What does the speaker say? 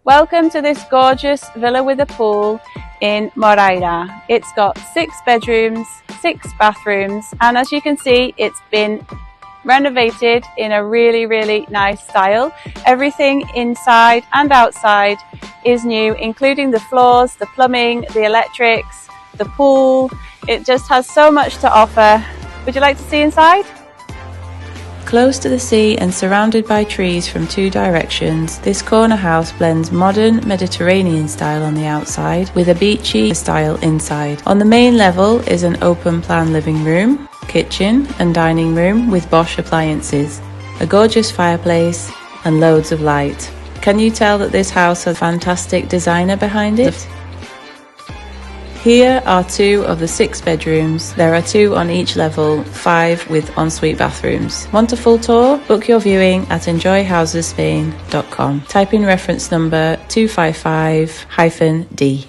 Welcome to this gorgeous villa with a pool in Moraira. It's got 6 bedrooms, 6 bathrooms, and as you can see, it's been renovated in a really nice style. Everything inside and outside is new, including the floors, the plumbing, the electrics, the pool. It just has so much to offer. Would you like to see inside? Close to the sea and surrounded by trees from 2 directions, this corner house blends modern Mediterranean style on the outside with a beachy style inside. On the main level is an open plan living room, kitchen and dining room with Bosch appliances, a gorgeous fireplace and loads of light. Can you tell that this house has a fantastic designer behind it? Here are 2 of the 6 bedrooms. There are 2 on each level, 5 with ensuite bathrooms. Want a full tour? Book your viewing at enjoyhousesspain.com. Type in reference number 255-D.